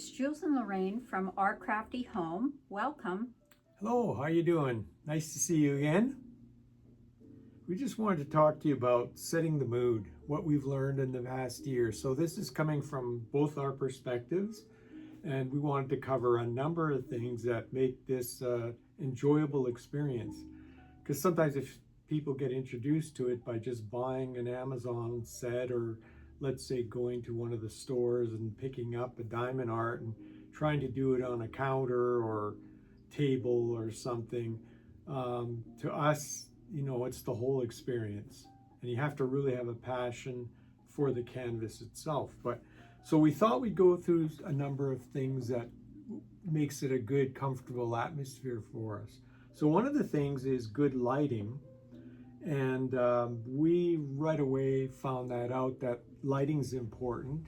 It's Jules and Lorraine from Our Crafty Home. Welcome. Hello, how you doing? Nice to see you again. We just wanted to talk to you about setting the mood, what we've learned in the past year. So this is coming from both our perspectives, and we wanted to cover a number of things that make this enjoyable experience. Because sometimes if people get introduced to it by just buying an Amazon set, or let's say going to one of the stores and picking up a diamond art and trying to do it on a counter or table or something, to us, it's the whole experience, and you have to really have a passion for the canvas itself. But so we thought we'd go through a number of things that makes it a good, comfortable atmosphere for us. So one of the things is good lighting, and we right away found that out, that lighting's important,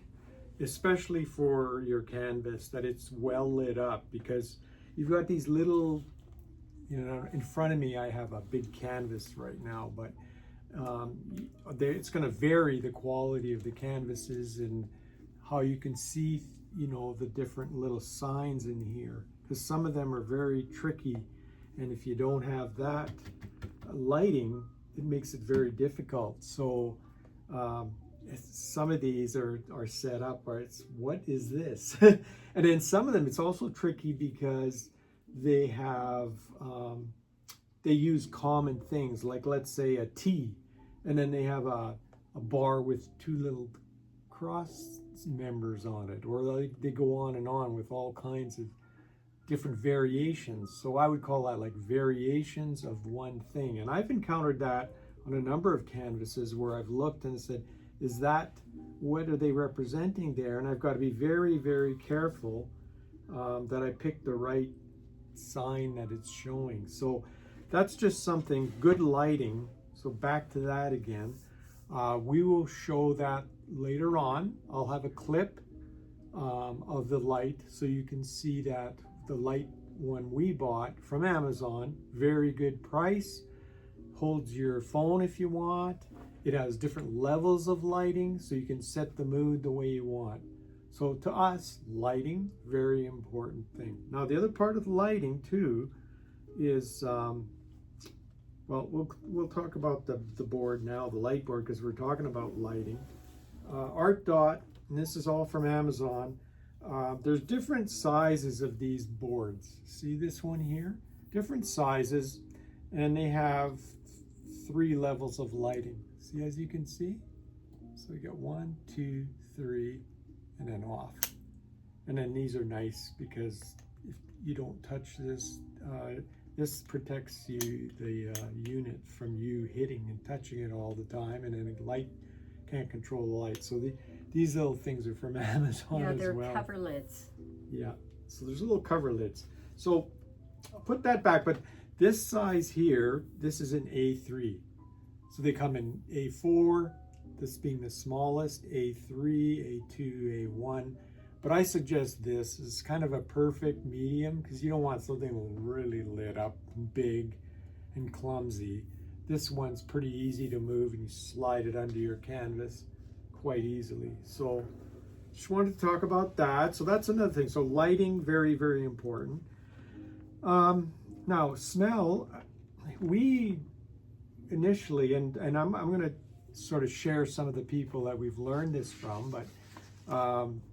especially for your canvas, that it's well lit up, because you've got these little, in front of me I have a big canvas right now, but it's going to vary the quality of the canvases and how you can see, the different little signs in here, because some of them are very tricky, and if you don't have that lighting, it makes it very difficult. So some of these are set up where it's, what is this? And then some of them, it's also tricky because they have, they use common things, like let's say a T, and then they have a bar with two little cross members on it, or they go on and on with all kinds of different variations. So I would call that like variations of one thing. And I've encountered that on a number of canvases where I've looked and said, is that, what are they representing there? And I've got to be very, very careful that I pick the right sign that it's showing. So that's just something, good lighting. So back to that again. We will show that later on. I'll have a clip of the light so you can see that the light one we bought from Amazon, very good price, holds your phone if you want. It has different levels of lighting, so you can set the mood the way you want. So to us, lighting, very important thing. Now the other part of the lighting too is, well, we'll talk about the board now, the light board, because we're talking about lighting. Art Dot, and this is all from Amazon. There's different sizes of these boards. See this one here? Different sizes, and they have 3 levels of lighting. See, as you can see? So we got 1, 2, 3, and then off. And then these are nice because if you don't touch this, this protects you, the unit, from you hitting and touching it all the time, and then the light can't control the light. So these little things are from Amazon as well. Yeah, they're cover lids. Yeah, so there's little cover lids. So I'll put that back, but this size here, this is an A3. So they come in A4, this being the smallest, A3, A2, A1. But I suggest this is kind of a perfect medium, because you don't want something really lit up, big and clumsy. This one's pretty easy to move, and you slide it under your canvas quite easily. So just wanted to talk about that. So that's another thing. So lighting, very, very important. Now smell, we initially, and I'm going to sort of share some of the people that we've learned this from, but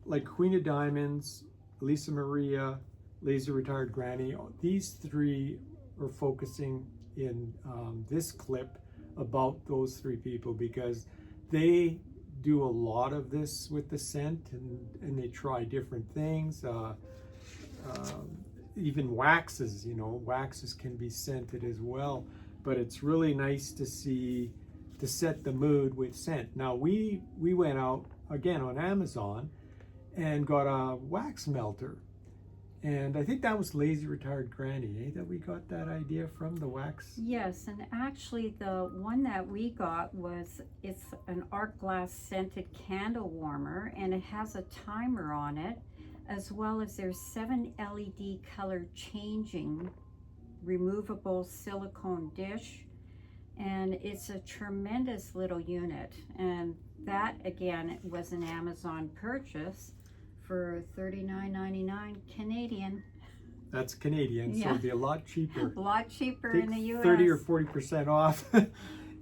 like Queen of Diamonds, Lisa Maria, Lazy Retired Granny, these 3 are focusing in this clip about those 3 people, because they do a lot of this with the scent, and they try different things, even waxes. Waxes can be scented as well, but it's really nice to see, to set the mood with scent. Now we went out again on Amazon and got a wax melter, and I think that was Lazy Retired Granny, that we got that idea from, the wax. Yes, and actually the one that we got it's an art glass scented candle warmer, and it has a timer on it, as well as there's 7 LED color changing removable silicone dish, and it's a tremendous little unit. And that again was an Amazon purchase for $39.99 Canadian. That's Canadian, so Yeah. it'd be a lot cheaper. A lot cheaper Take in the US. 30 or 40% off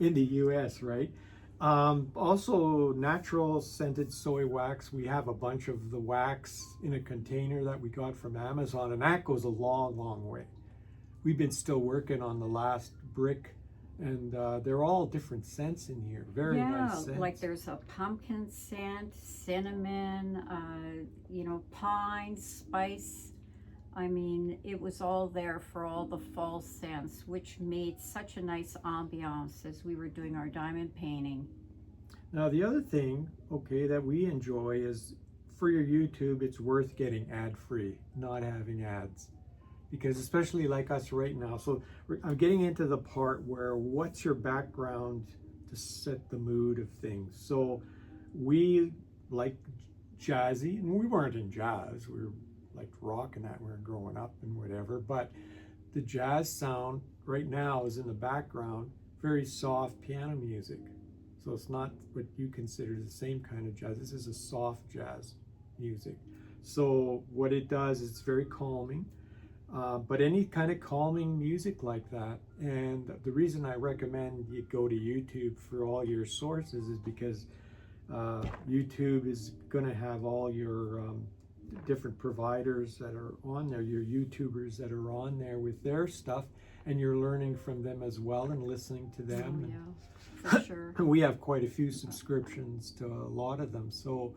in the US, right? Also, natural scented soy wax. We have a bunch of the wax in a container that we got from Amazon, and that goes a long, long way. We've been still working on the last brick, and they're all different scents in here. Very nice scents. Like there's a pumpkin scent, cinnamon, pine, spice. I mean, it was all there for all the fall scents, which made such a nice ambiance as we were doing our diamond painting. Now, the other thing, okay, that we enjoy is for your YouTube, it's worth getting ad-free, not having ads. Because especially like us right now, so I'm getting into the part where what's your background to set the mood of things. So we like jazzy, and we weren't in jazz, we were like rock and that when we were growing up and whatever, but the jazz sound right now is in the background, very soft piano music. So it's not what you consider the same kind of jazz. This is a soft jazz music. So what it does is it's very calming, but any kind of calming music like that. And the reason I recommend you go to YouTube for all your sources is because YouTube is going to have all your different providers that are on there, your YouTubers that are on there with their stuff, and you're learning from them as well and listening to them. Oh, yeah, for sure. We have quite a few subscriptions to a lot of them, so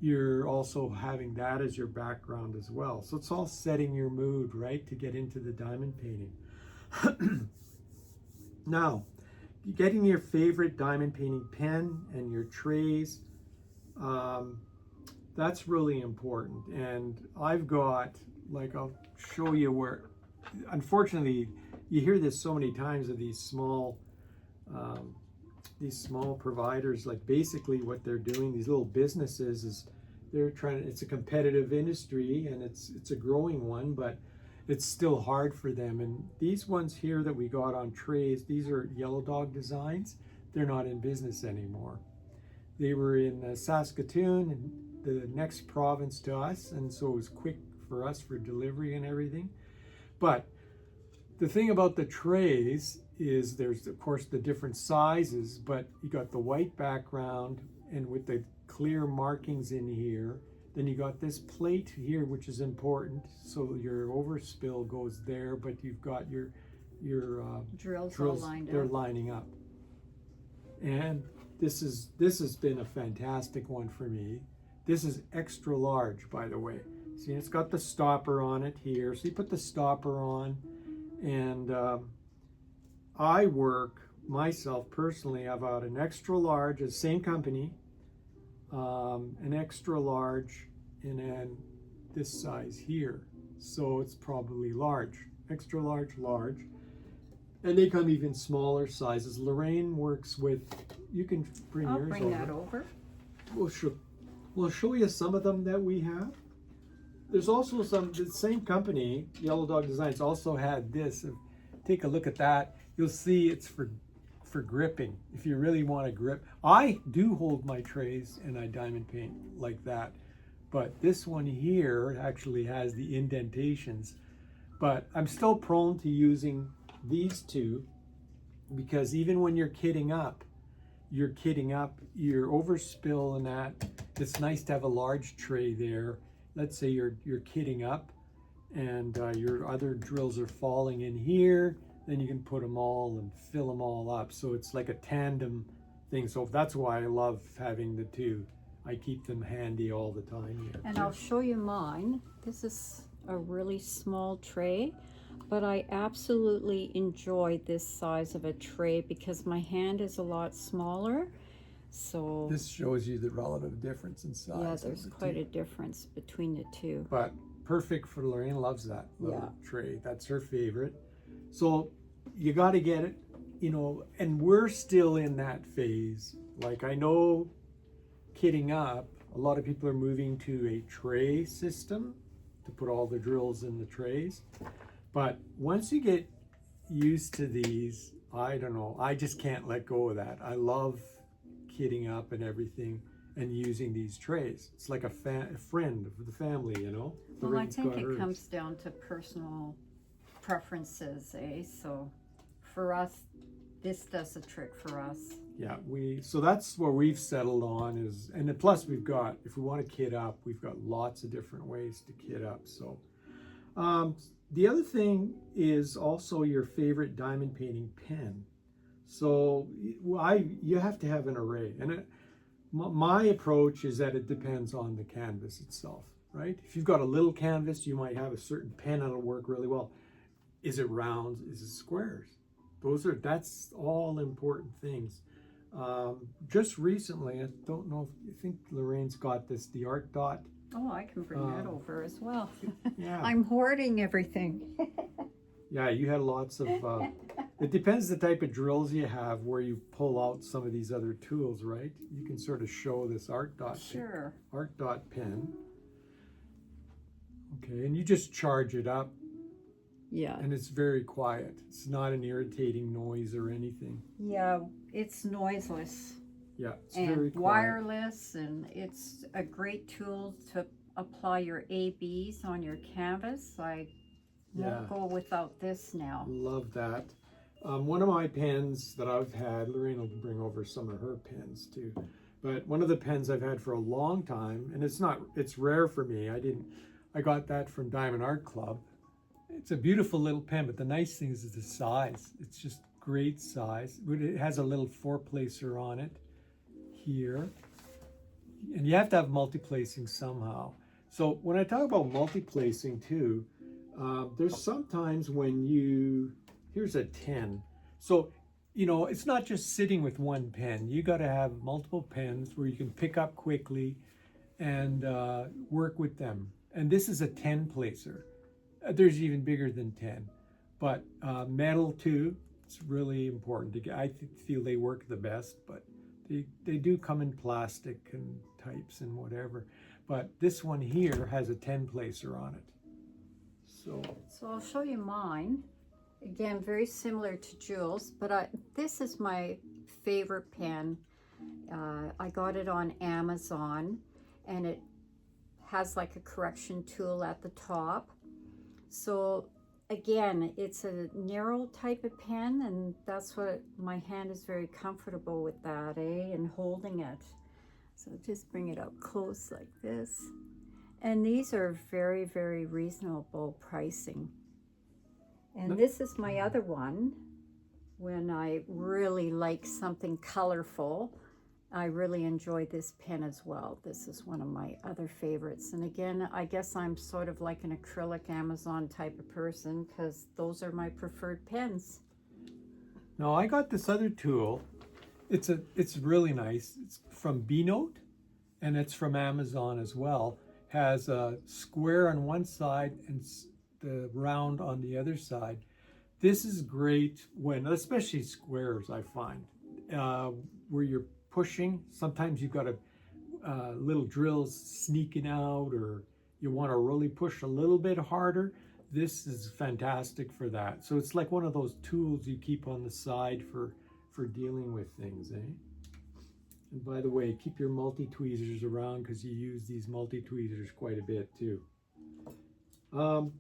you're also having that as your background as well. So it's all setting your mood, right, to get into the diamond painting. Now, getting your favorite diamond painting pen and your trays, that's really important. And I've got, like, I'll show you where, unfortunately, you hear this so many times of these small providers. Like, basically what they're doing, these little businesses, is they're trying to, it's a competitive industry and it's a growing one, but it's still hard for them. And these ones here that we got on trays, these are Yellow Dog Designs. They're not in business anymore. They were in Saskatoon, and the next province to us, and so it was quick for us for delivery and everything. But the thing about the trays is there's of course the different sizes, but you got the white background and with the clear markings in here. Then you got this plate here, which is important, so your overspill goes there, but you've got your drills all lined they're up. lining up. And this has been a fantastic one for me. This is extra large, by the way. See, it's got the stopper on it here. So you put the stopper on, and I work myself personally about an extra large, the same company, an extra large, and then this size here. So it's probably large, extra large, large. And they come even smaller sizes. Lorraine works with, you can bring I'll yours bring over. that over. We'll show you some of them that we have. There's also some, the same company, Yellow Dog Designs, also had this. Take a look at that. You'll see it's for gripping. If you really want to grip. I do hold my trays and I diamond paint like that. But this one here actually has the indentations. But I'm still prone to using these two, because even when you're kitting up your overspill and that, it's nice to have a large tray there. Let's say you're kitting up and your other drills are falling in here, then you can put them all and fill them all up. So it's like a tandem thing. So that's why I love having the two. I keep them handy all the time here. And I'll show you mine. This is a really small tray, but I absolutely enjoy this size of a tray because my hand is a lot smaller. So This shows you the relative difference in size. yeah, of there's the quite two. a difference between the two. But perfect for Lorraine, loves that little tray. That's her favorite. So you got to get it, and we're still in that phase. Like, I know kitting up, a lot of people are moving to a tray system to put all the drills in the trays. But once you get used to these, I don't know, I just can't let go of that. I love kitting up and everything. and using these trays. It's like a friend of the family, you know. Well, I Lorraine's think got it hers. comes down to personal preferences, eh? So for us, this does the trick for us. Yeah, so that's where we've settled on is, and then plus we've got, if we want to kit up, we've got lots of different ways to kit up. So the other thing is also your favorite diamond painting pen. So you have to have an array, and my approach is that it depends on the canvas itself, right? If you've got a little canvas, you might have a certain pen that'll work really well. Is it rounds? Is it squares? That's all important things. Just recently, I don't know if you think Lorraine's got this, the Art Dot. Oh, I can bring that over as well. Yeah. I'm hoarding everything. Yeah, you had lots of, it depends the type of drills you have where you pull out some of these other tools, right? You can sort of show this Art Dot, Sure. Art Dot pen. Okay, and you just charge it up. Yeah. And it's very quiet. It's not an irritating noise or anything. Yeah, it's noiseless. Yeah, it's and very quiet. Wireless, and it's a great tool to apply your ABs on your canvas. I won't go without this now. Love that. One of my pens that I've had, Lorraine will bring over some of her pens too, but one of the pens I've had for a long time, and it's rare for me. I got that from Diamond Art Club. It's a beautiful little pen, but the nice thing is the size. It's just great size. It has a little 4-placer on it here. And you have to have multi-placing somehow. So when I talk about multi-placing too, there's sometimes when here's a 10. So, you know, it's not just sitting with one pen. You got to have multiple pens where you can pick up quickly and work with them. And this is a 10-placer. There's even bigger than 10, but metal too. It's really important to get. I feel they work the best, but they do come in plastic and types and whatever. But this one here has a 10-placer on it. So I'll show you mine. Again, very similar to Jules, but this is my favorite pen. I got it on Amazon, and it has like a correction tool at the top. So again, it's a narrow type of pen, and that's what my hand is very comfortable with that, and holding it. So just bring it up close like this. And these are very, very reasonable pricing. And this is my other one. When I really like something colorful, I really enjoy this pen as well. This is one of my other favorites. And again, I guess I'm sort of like an acrylic Amazon type of person, because those are my preferred pens. now I got this other tool. It's really nice. It's from B-Note, and it's from Amazon as well. Has a square on one side and the round on the other side. This is great when, especially squares, I find, where you're pushing. Sometimes you've got little drills sneaking out, or you want to really push a little bit harder. This is fantastic for that. So it's like one of those tools you keep on the side for dealing with things, eh? And by the way, keep your multi-tweezers around, because you use these multi-tweezers quite a bit too.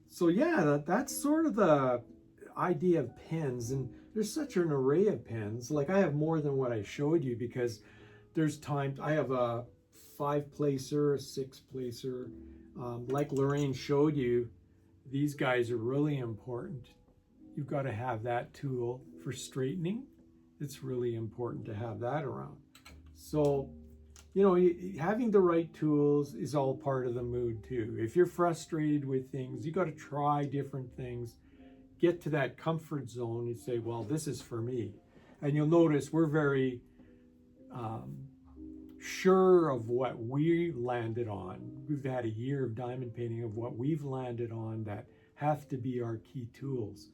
So yeah, that's sort of the idea of pens, and there's such an array of pens. Like, I have more than what I showed you, because there's times I have a 5-placer, a 6-placer. Like Lorraine showed you, these guys are really important. You've got to have that tool for straightening. It's really important to have that around. So, you know, having the right tools is all part of the mood too. If you're frustrated with things, you got to try different things. Get to that comfort zone and say, well, this is for me. And you'll notice we're very sure of what we landed on. We've had a year of diamond painting of what we've landed on that have to be our key tools.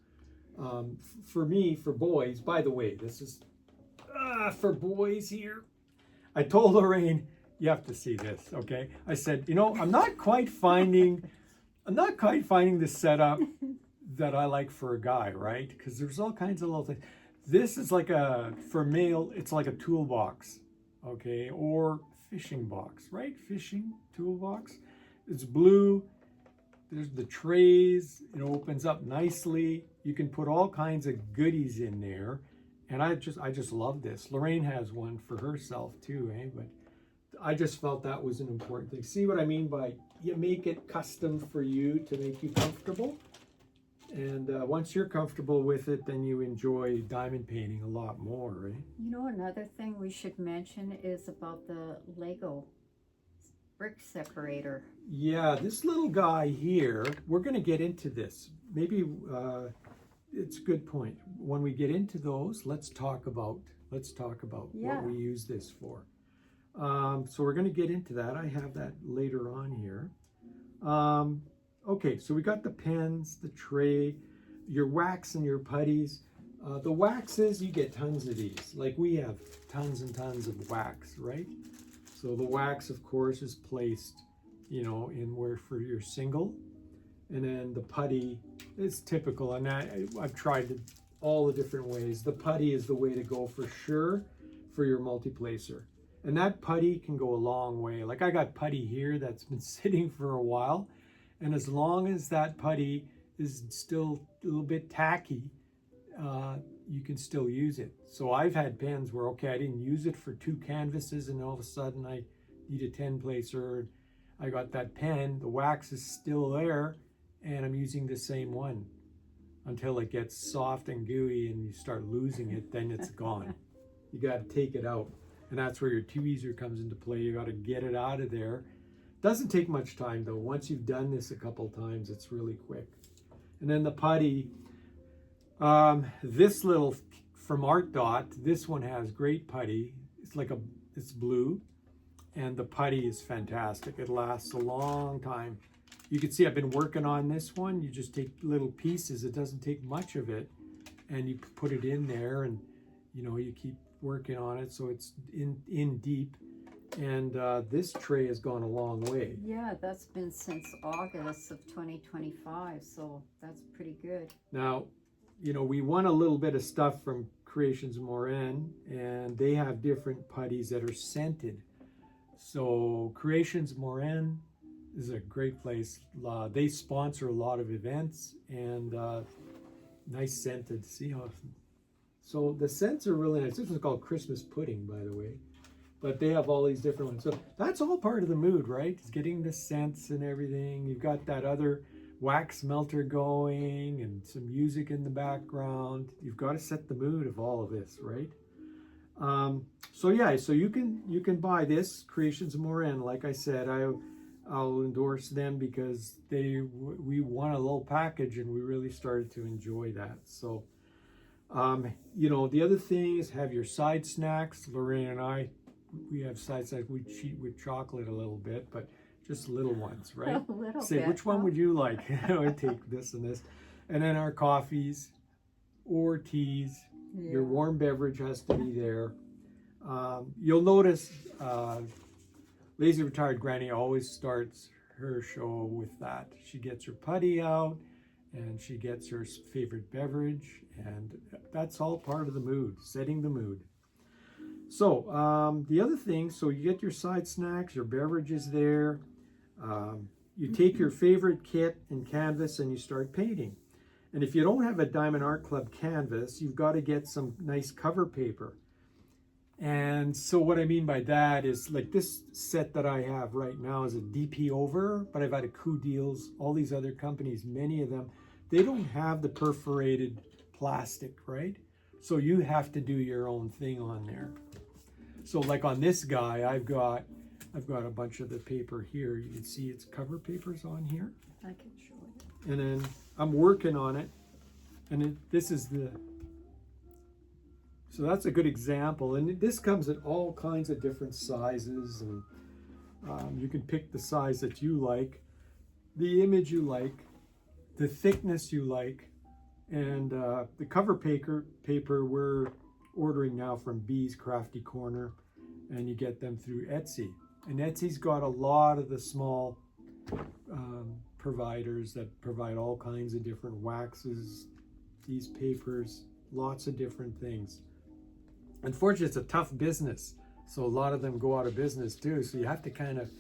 For me, for boys, by the way, this is for boys here. I told Lorraine, you have to see this, okay? I said, you know, I'm not quite finding the setup that I like for a guy, right? Because there's all kinds of little things. This is like for male, it's like a toolbox, okay? Or fishing box, right? Fishing toolbox. It's blue. There's the trays. It opens up nicely. You can put all kinds of goodies in there. And I just love this. Lorraine has one for herself too, eh? But I just felt that was an important thing. See what I mean by you make it custom for you to make you comfortable? And once you're comfortable with it, then you enjoy diamond painting a lot more, right? You know, another thing we should mention is about the Lego brick separator. Yeah, this little guy here, we're going to get into this. Maybe it's a good point. When we get into those, let's talk about Yeah. what we use this for. So we're going to get into that. I have that later on here. Okay, so we got the pens, the tray, your wax and your putties. The waxes, you get tons of these. Like we have tons and tons of wax, right? So the wax, of course, is placed, in where for your single. And then the putty is typical. And I've tried all the different ways. The putty is the way to go for sure for your multi-placer. And that putty can go a long way. Like I got putty here that's been sitting for a while. And as long as that putty is still a little bit tacky, you can still use it. So I've had pens where, okay, I didn't use it for 2 canvases and all of a sudden I need a 10 placer. I got that pen, the wax is still there and I'm using the same one until it gets soft and gooey and you start losing it, then it's gone. You got to take it out. And that's where your tweezer comes into play. You got to get it out of there. Doesn't take much time though. Once you've done this a couple times, it's really quick. And then the putty, this little from Art Dot, this one has great putty. It's blue and the putty is fantastic. It lasts a long time. You can see I've been working on this one. You just take little pieces. It doesn't take much of it and you put it in there and you keep working on it so it's in deep. And this tray has gone a long way. Yeah, that's been since August of 2025, so that's pretty good. Now, we won a little bit of stuff from Creations Morin, and they have different putties that are scented. So Creations Morin is a great place. They sponsor a lot of events and nice scented. See how? So the scents are really nice. This one's called Christmas Pudding, by the way. But they have all these different ones. So that's all part of the mood, right? It's getting the scents and everything. You've got that other wax melter going and some music in the background. You've got to set the mood of all of this, right? So you can buy this Creations Morin. Like I said, I'll endorse them because we won a little package and we really started to enjoy that. So the other thing is have your side snacks. Lorraine and I, we have side snacks. We cheat with chocolate a little bit, but just little ones, right? A little Say, bit, which one huh? would you like? I take this and this. And then our coffees or teas. Yeah. Your warm beverage has to be there. You'll notice Lazy Retired Granny always starts her show with that. She gets her putty out and she gets her favorite beverage, and that's all part of the mood, setting the mood. So the other thing, so you get your side snacks, your beverages there. You take your favorite kit and canvas and you start painting. And if you don't have a Diamond Art Club canvas, you've got to get some nice cover paper. And so what I mean by that is like this set that I have right now is a DP over, but I've had a Coup Deals, all these other companies, many of them, they don't have the perforated plastic, right? So you have to do your own thing on there. So like on this guy, I've got a bunch of the paper here. You can see it's cover papers on here. I can show you. And then I'm working on it. And this is so that's a good example. And this comes in all kinds of different sizes. And you can pick the size that you like, the image you like, the thickness you like. And the cover paper we're ordering now from Bee's Crafty Corner, and you get them through Etsy. And Etsy's got a lot of the small providers that provide all kinds of different waxes, these papers, lots of different things. Unfortunately, it's a tough business So a lot of them go out of business too. So you have to kind of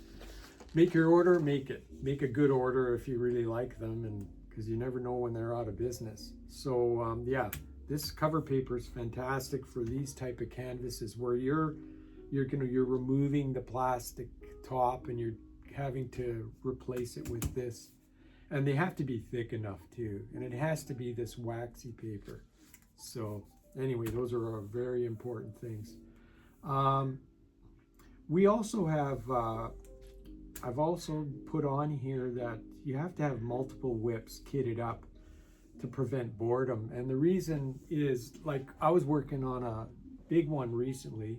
make your order, make a good order if you really like them, and because you never know when they're out of business. So yeah, this cover paper is fantastic for these type of canvases where you're removing the plastic top and you're having to replace it with this. And they have to be thick enough too, and it has to be this waxy paper. So anyway, those are very important things. We also have, I've also put on here that you have to have multiple whips kitted up to prevent boredom. And the reason is, like, I was working on a big one recently,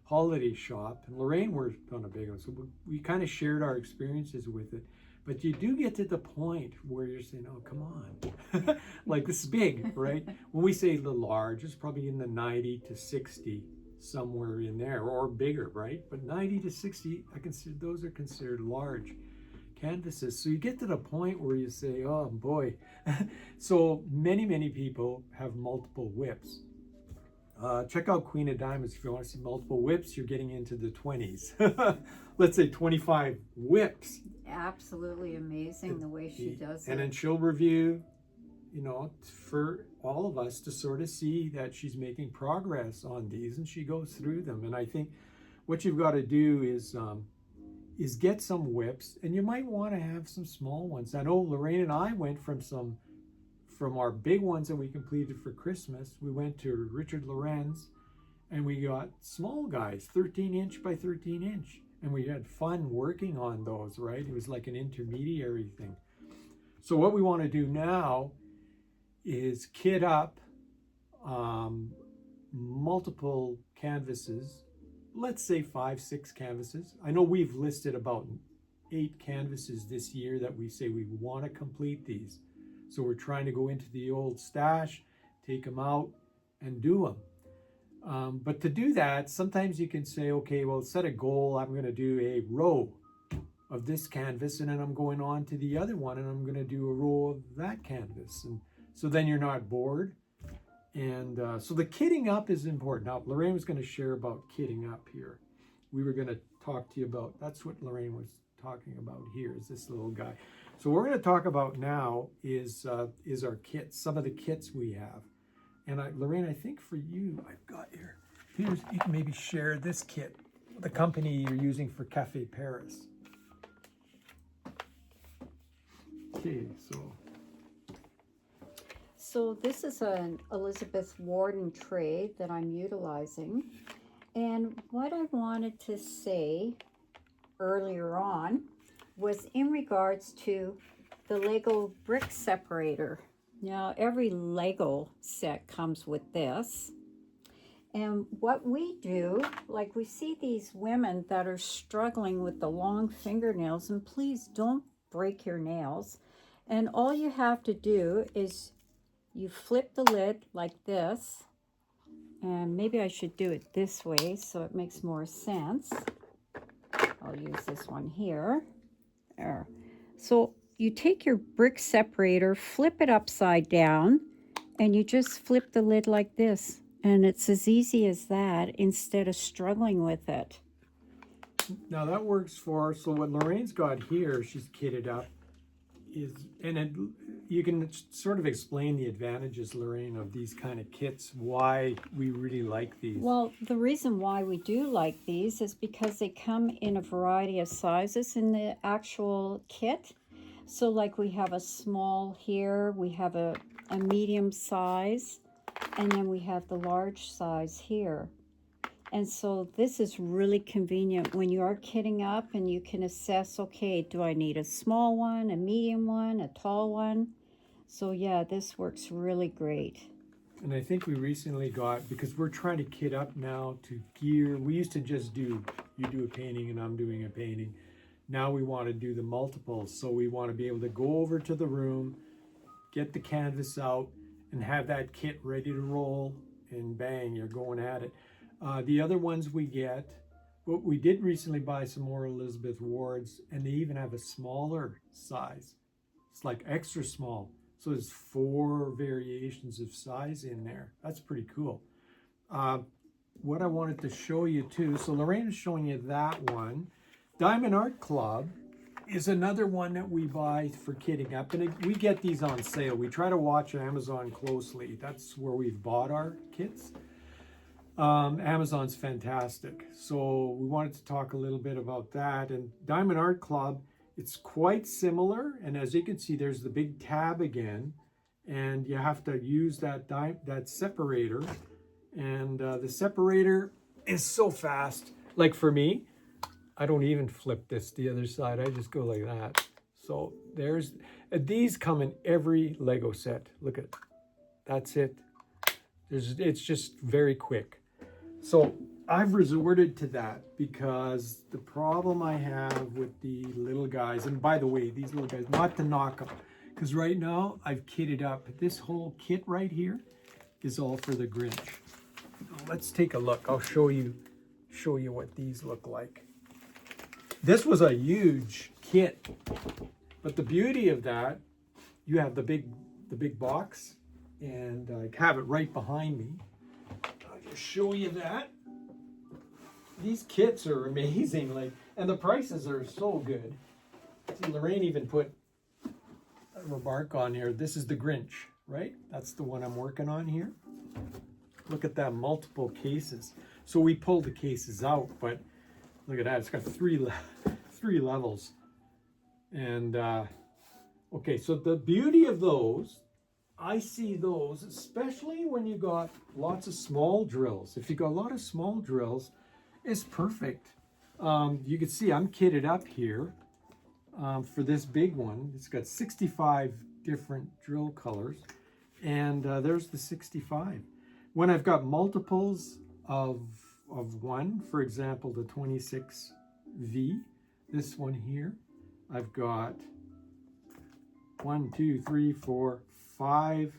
holiday shop, and Lorraine worked on a big one. So we kind of shared our experiences with it. But you do get to the point where you're saying, oh, come on. Like, this is big, right? When we say the large, it's probably in the 90 to 60, somewhere in there, or bigger, right? But 90 to 60, I consider those are considered large canvases. So you get to the point where you say, oh boy. So many people have multiple whips. Check out Queen of Diamonds if you want to see multiple whips. You're getting into the 20s. Let's say 25 whips. Absolutely amazing the way she does it. And then she'll review, you know, for all of us to sort of see that she's making progress on these, and she goes through them. And I think what you've got to do is get some whips, and you might want to have some small ones. I know Lorraine and I went from our big ones that we completed for Christmas, we went to Richard Lorenz and we got small guys, 13-inch by 13-inch. And we had fun working on those, right? It was like an intermediary thing. So what we want to do now is kit up multiple canvases, let's say 5-6 canvases. I know we've listed about 8 canvases this year that we say we want to complete these. So we're trying to go into the old stash, take them out, and do them. But to do that, sometimes you can say, okay, well, set a goal. I'm going to do a row of this canvas, and then I'm going on to the other one, and I'm going to do a row of that canvas. And so then you're not bored. And so the kitting up is important. Now, Lorraine was going to share about kitting up here. We were going to talk to you about, that's what Lorraine was talking about here, is this little guy. So what we're going to talk about now is our kits, some of the kits we have. And Lorraine, I think for you, I've got here, you can maybe share this kit, the company you're using for Cafe Paris. Okay, So this is an Elizabeth Warden tray that I'm utilizing. And what I wanted to say earlier on was in regards to the Lego brick separator. Now, every Lego set comes with this. And what we do, like we see these women that are struggling with the long fingernails, and please don't break your nails. And all you have to do is you flip the lid like this, and maybe I should do it this way so it makes more sense. I'll use this one here. There. So you take your brick separator, flip it upside down, and you just flip the lid like this. And it's as easy as that instead of struggling with it. Now that works for, so what Lorraine's got here, she's kitted up, is, and you can sort of explain the advantages, Lorraine, of these kind of kits, why we really like these. Well, the reason why we do like these is because they come in a variety of sizes in the actual kit. So like we have a small here, we have a medium size, and then we have the large size here. And so this is really convenient when you are kitting up and you can assess, okay, do I need a small one, a medium one, a tall one? So yeah, this works really great. And I think we recently got, because we're trying to kit up now to gear, we used to just do, you do a painting and I'm doing a painting. Now we want to do the multiples. So we want to be able to go over to the room, get the canvas out, and have that kit ready to roll, and bang, you're going at it. The other ones we get, but we did recently buy some more Elizabeth Wards, and they even have a smaller size. It's like extra small. So there's 4 variations of size in there. That's pretty cool. what I wanted to show you too. So Lorraine is showing you that one. Diamond Art Club is another one that we buy for kitting up, and we get these on sale. We try to watch Amazon closely. That's where we've bought our kits. Amazon's fantastic. So we wanted to talk a little bit about that. And Diamond Art Club, it's quite similar. And as you can see, there's the big tab again, and you have to use that separator. And the separator is so fast. Like for me, I don't even flip this the other side. I just go like that. So these come in every Lego set. Look at, that's it. It's just very quick. So I've resorted to that because the problem I have with the little guys, and by the way, these little guys, not to knock them, because right now I've kitted up. This whole kit right here is all for the Grinch. Let's take a look. I'll show you what these look like. This was a huge kit, but the beauty of that, you have the big box, and I have it right behind me. I'll just show you that. These kits are amazing, and the prices are so good. See, Lorraine even put a remark on here. This is the Grinch, right? That's the one I'm working on here. Look at that, multiple cases. So we pulled the cases out, but look at that. It's got three levels. And okay, so the beauty of those, I see those, especially when you got lots of small drills. If you got a lot of small drills, it's perfect. You can see I'm kitted up here for this big one. It's got 65 different drill colors, and there's the 65. When I've got multiples of one, for example, the 26V, this one here, I've got 1, 2, 3, 4, 5,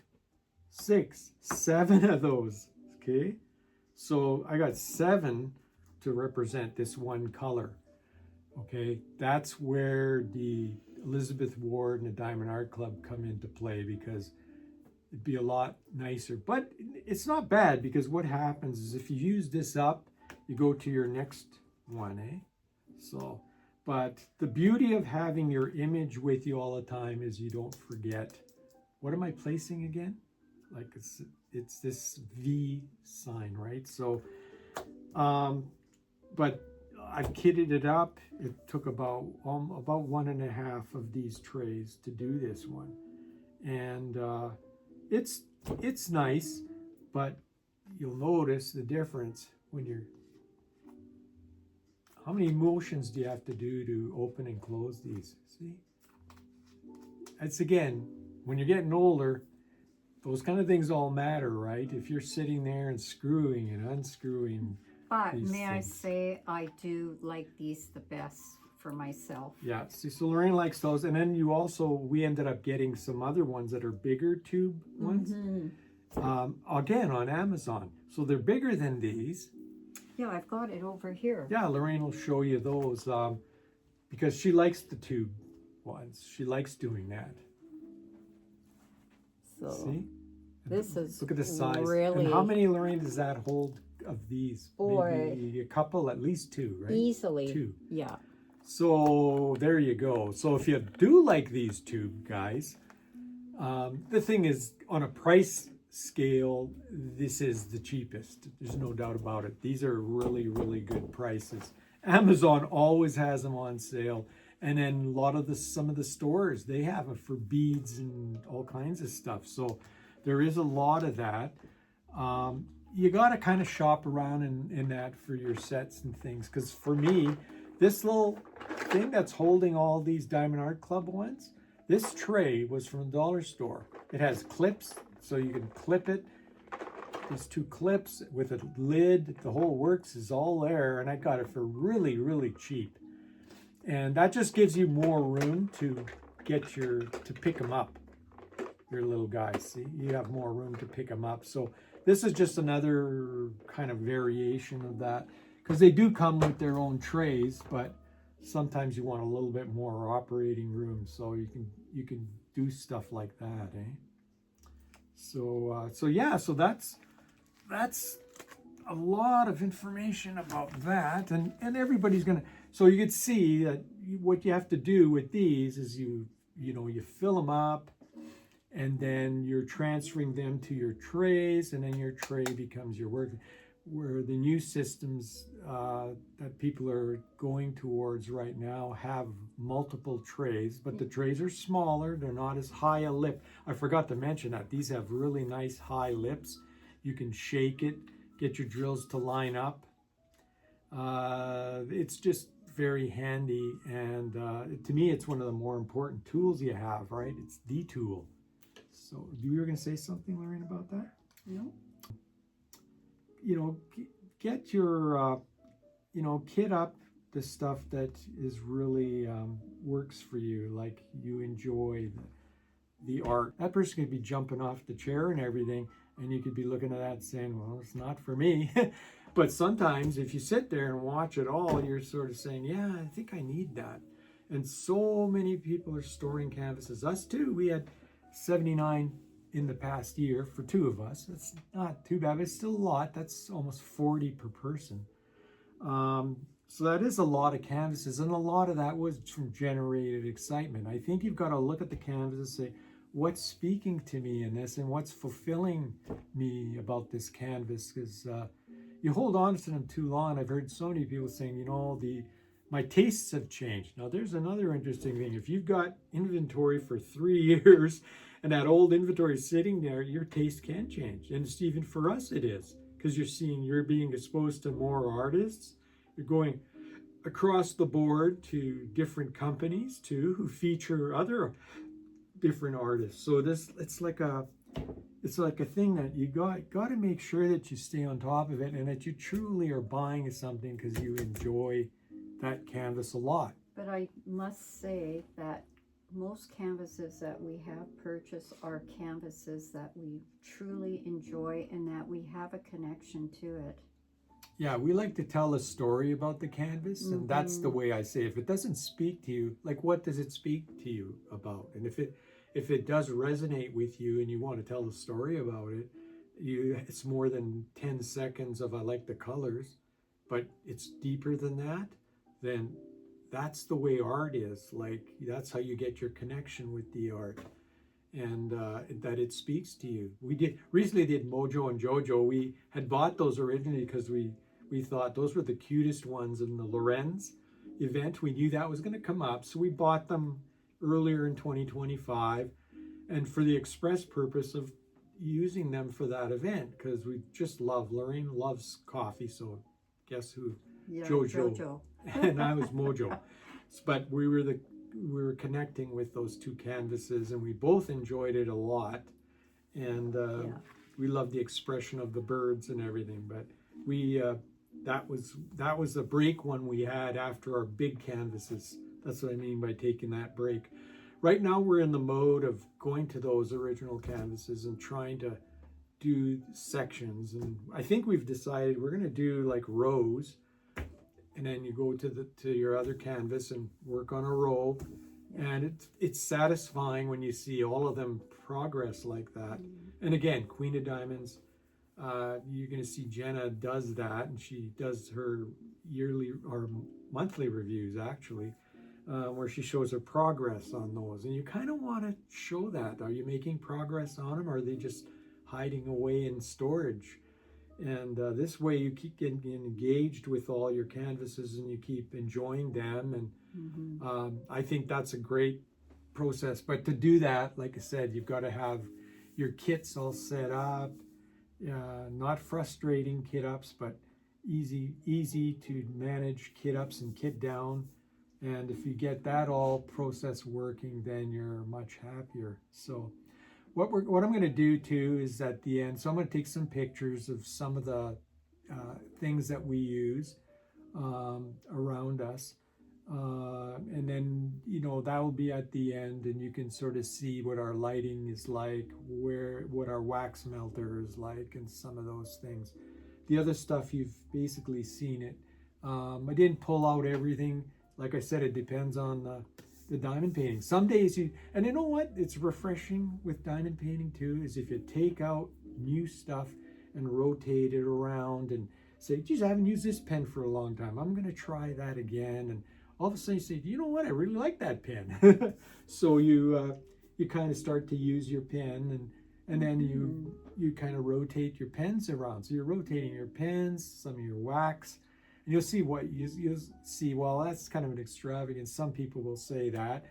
6, 7 of those, okay? So I got 7 to represent this one color, okay? That's where the Elizabeth Ward and the Diamond Art Club come into play, because it'd be a lot nicer. But it's not bad, because what happens is if you use this up, you go to your next one, eh? So, but the beauty of having your image with you all the time is you don't forget. What am I placing again? Like it's this V sign, right? So, but I've kitted it up. It took about 1.5 of these trays to do this one. And it's nice, but you'll notice the difference when you're, how many motions do you have to do to open and close these? See? It's again, when you're getting older, those kind of things all matter, right? If you're sitting there and screwing and unscrewing. But may I say, I do like these the best for myself. Yeah, see, so Lorraine likes those. And then we ended up getting some other ones that are bigger tube ones. Again, on Amazon. So they're bigger than these. Yeah, I've got it over here. Yeah, Lorraine will show you those because she likes the tube ones. She likes doing that. So see? This is look at the size. really... And how many, Lorraine, does that hold of these? Boy. Maybe a couple, at least 2, right? Easily. 2. Yeah. So there you go. So if you do like these tube guys, the thing is, on a price scale, this is the cheapest. There's no doubt about it. These are really, really good prices. Amazon always has them on sale. And then a lot of some of the stores, they have it for beads and all kinds of stuff. So there is a lot of that. You got to kind of shop around in that for your sets and things. Because for me, this little thing that's holding all these Diamond Art Club ones, this tray was from the dollar store. It has clips, so you can clip it. These 2 clips with a lid, the whole works is all there. And I got it for really, really cheap. And that just gives you more room to pick them up, your little guys. See, you have more room to pick them up. So this is just another kind of variation of that, because they do come with their own trays, but sometimes you want a little bit more operating room, so you can do stuff like that, eh? So yeah, so that's a lot of information about that, and everybody's gonna. So you could see that what you have to do with these is you fill them up, and then you're transferring them to your trays, and then your tray becomes your work. Where the new systems that people are going towards right now have multiple trays, but the trays are smaller. They're not as high a lip. I forgot to mention that these have really nice high lips. You can shake it, get your drills to line up. It's just very handy, and to me, it's one of the more important tools you have, right? It's the tool. So you were going to say something, Lorraine, about that? No. Get your, kit up the stuff that is really works for you, like you enjoy the art. That person could be jumping off the chair and everything, and you could be looking at that saying, well, it's not for me. But sometimes if you sit there and watch it all, you're sort of saying, yeah, I think I need that. And so many people are storing canvases. Us too. We had 79 in the past year for two of us. That's not too bad, but it's still a lot. That's almost 40 per person. So that is a lot of canvases, and a lot of that was from generated excitement. I think you've got to look at the canvas and say, what's speaking to me in this, and what's fulfilling me about this canvas? Because you hold on to them too long. I've heard so many people saying, my tastes have changed. Now, there's another interesting thing. If you've got inventory for 3 years and that old inventory is sitting there, your taste can change. And it's even for us, it is, because you're being exposed to more artists. You're going across the board to different companies too, who feature other different artists. So it's like a thing that you got to make sure that you stay on top of it, and that you truly are buying something because you enjoy that canvas a lot. But I must say that most canvases that we have purchased are canvases that we truly enjoy and that we have a connection to it. Yeah, we like to tell a story about the canvas, and that's the way I say it. If it doesn't speak to you, like, what does it speak to you about? And if it does resonate with you and you want to tell a story about it, it's more than 10 seconds of I like the colors, but it's deeper than that, then that's the way art is. Like, that's how you get your connection with the art, and that it speaks to you. We recently did Mojo and Jojo. We had bought those originally because we thought those were the cutest ones in the Lorenz event. We knew that was going to come up, so we bought them earlier in 2025, and for the express purpose of using them for that event, because we just love, Lorraine loves coffee, so guess who? Yeah, Jojo. And I was Mojo. But we were connecting with those two canvases, and we both enjoyed it a lot, and we loved the expression of the birds and everything. But we that was a break one we had after our big canvases. That's what I mean by taking that break. Right now we're in the mode of going to those original canvases and trying to do sections, and I think we've decided we're going to do like rows, and then you go to your other canvas and work on a row. And it's satisfying when you see all of them progress like that. And again, Queen of Diamonds, you're going to see Jenna does that, and she does her yearly or monthly reviews actually, where she shows her progress on those. And you kind of want to show that. Are you making progress on them, or are they just hiding away in storage? And this way you keep getting engaged with all your canvases, and you keep enjoying them. And I think that's a great process. But to do that, like I said, you've got to have your kits all set up. Not frustrating kit ups, but easy to manage kit ups and kit down. And if you get that all process working, then you're much happier. So what I'm going to do too is at the end, so I'm going to take some pictures of some of the things that we use around us, and then that will be at the end, and you can sort of see what our lighting is like, what our wax melter is like, and some of those things. The other stuff, you've basically seen it. I didn't pull out everything. Like I said, it depends on the diamond painting. Some days and you know what? It's refreshing with diamond painting too, is if you take out new stuff and rotate it around and say, geez, I haven't used this pen for a long time. I'm going to try that again. And all of a sudden you say, you know what? I really like that pen. So you kind of start to use your pen, and then you kind of rotate your pens around. So you're rotating your pens, some of your wax, and you'll see you'll see. Well, that's kind of an extravagance. Some people will say that,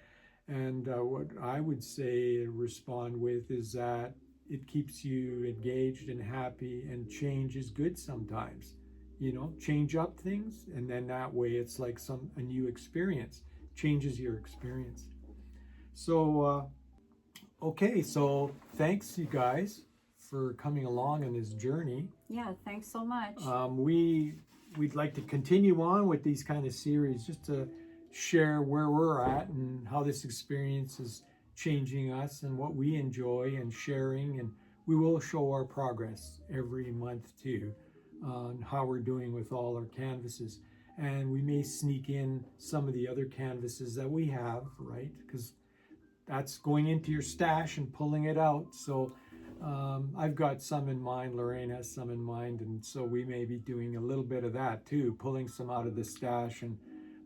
and what I would say respond with is that it keeps you engaged and happy, and change is good sometimes. You know, change up things, and then that way it's like a new experience, changes your experience. So okay, so thanks you guys for coming along on this journey. Yeah, thanks so much. We'd like to continue on with these kind of series, just to share where we're at and how this experience is changing us and what we enjoy and sharing, and we will show our progress every month too on how we're doing with all our canvases. And we may sneak in some of the other canvases that we have, right? Because that's going into your stash and pulling it out. So I've got some in mind, Lorraine has some in mind, and so we may be doing a little bit of that too, pulling some out of the stash, and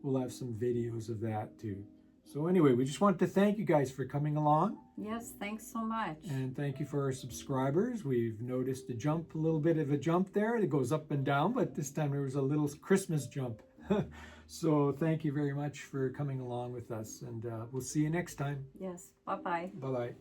we'll have some videos of that too. So anyway, we just want to thank you guys for coming along. Yes, thanks so much. And thank you for our subscribers. We've noticed a little bit of a jump there. It goes up and down, but this time there was a little Christmas jump. So thank you very much for coming along with us, and we'll see you next time. Yes, bye-bye. Bye-bye.